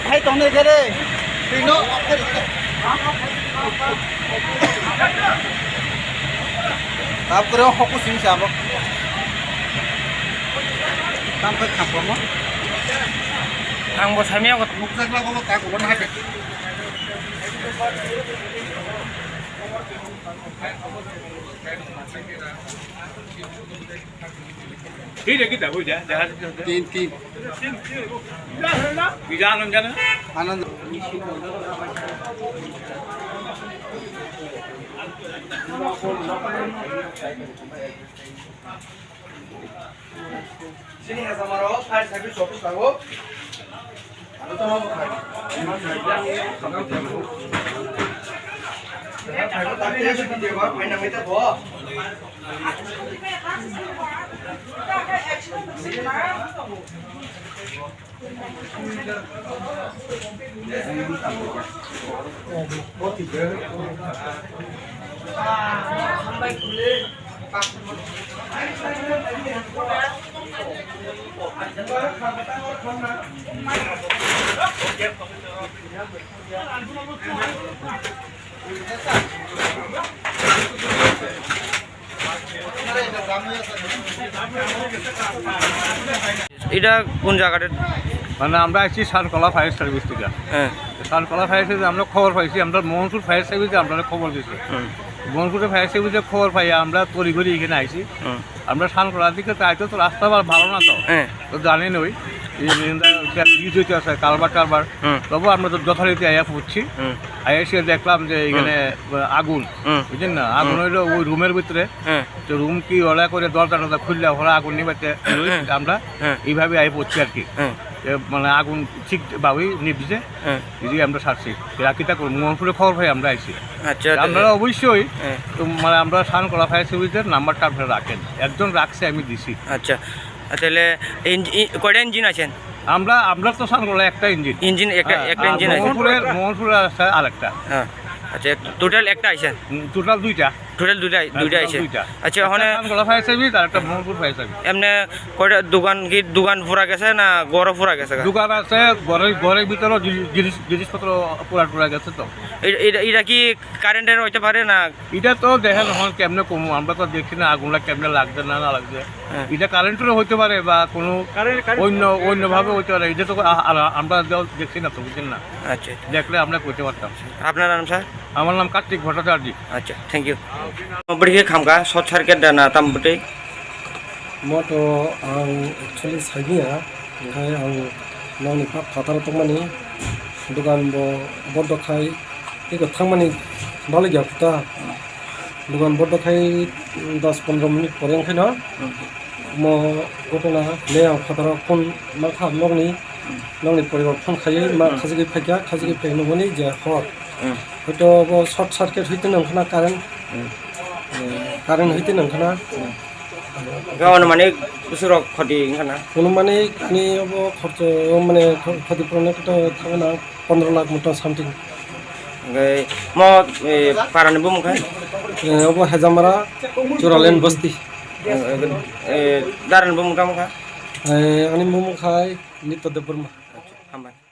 phải tổng này cái đây thì nó आप करो हकु सिंह साहब काम कर खाप mo ang mo sa miya ko muksak lang ko ta ko na habi ठीक है कितना हो जाए तीन तीन Anand Anand sini ya sama roh saya tapi shopee tahu atau mau tapi ya sudah dia bawa main nama itu bawa এটা কোন জায়গাটা মানে আমরা আছি সানকলা ফায়ার সার্ভিস থেকে সানকলা ফায়ার সার্ভিস আমরা খবর পাইছি আমরা মোহনপুর ফায়ার সার্ভিসে আপনারা খবর দিয়েছি মোহনপুরে ফায়ার সার্ভিসে খবর পাই আমরা তড়িঘড়ি এখানে আইছি আমরা সানকলার দিকে চাইতে তো রাস্তা ভালো না তো জানেন ওই ব্রিজ হইতে আছে কারবার টারবার তবু আমরা তো যথারীতি আয়া পড়ছি আয়া এসে দেখলাম যে এখানে আগুন বুঝলেন না আগুন হইলো ওই রুমের ভিতরে তো রুম কি ওলা করে দরজা টরজা খুললে ওরা আগুন নিবাতে আমরা এইভাবে আয়া পড়ছি আর কি মানে আগুন ঠিক ভাবেই নিবছে আমরা সারছি রাখিটা মোহনপুরে খবর পাই আমরা আইছি আপনারা অবশ্যই মানে আমরা সানকলা ফায়ার সার্ভিসের নাম্বারটা আপনারা রাখেন একজন রাখছে আমি দিছি আচ্ছা তাহলে কয়টা ইঞ্জিন আছেন আমরা তো সানকলা একটা ইঞ্জিন একটা ইঞ্জিন আছে মোহনপুরের আছে আরেকটা আচ্ছা টোটাল একটা আইছেন টোটাল দুইটা আইছে আচ্ছা ওখানে সানকলা ফায়ার সার্ভিস আর একটা মোহনপুর ফায়ার সার্ভিস এমনি কয়টা দোকান পুরা গেছে না ঘর পুরা গেছে দোকান আছে ঘরের ভিতরে জিনিসপত্র পুরা গেছে তো এটা কি কারেন্টের হইতে পারে না এটা তো দেখেন এখন কেমনে কমু আমরা তো দেখছি না আগুনটা কেমনে লাগছে না লাগছে এটা কারেন্টেরও হইতে পারে বা কোনো অন্যভাবে হইতে পারে এটা তো আমরা দেখছি না তো বুঝছেন না আচ্ছা দেখলে আমরা করতে পারতাম আপনার নাম স্যার আমার নাম কার্তিক ভট্টাচার্য আচ্ছা থ্যাংক ইউ बड़ी खामगा शॉर्ट सर्किट दाना तमबटे मतो आं एक्चुअली साइबिया ओमफ्राय आं नावनि फाथार तंमानि दुकान बदखाय एखो थांमानि भालो गया खुता दुकान बदखाय 10-15 मिनिट परे ओंखायनो म घटना ले आं फाथार फन मा खाम नंनि परिबार फन खायो मा खाजिगै फायगा खाजिगै फायनो बनि जे हर হয়তো শর্ট সার্কিট হইতে নংখানা কারেন্ট হইতে নংখানা গাওয়ানো মানে কিছু ক্ষতি নংখানা কোনো মানে কানি হবো খরচ মানে ক্ষতিপূরণ তো থাকবে না 15 লাখ মতো সামথিং ম পারানিবো মুখায় হবো হেজামারা চোরালেন বস্তি দারানিবো মুখা মুখা আনি মুখায় নিত্যদেব বর্মা আচ্ছা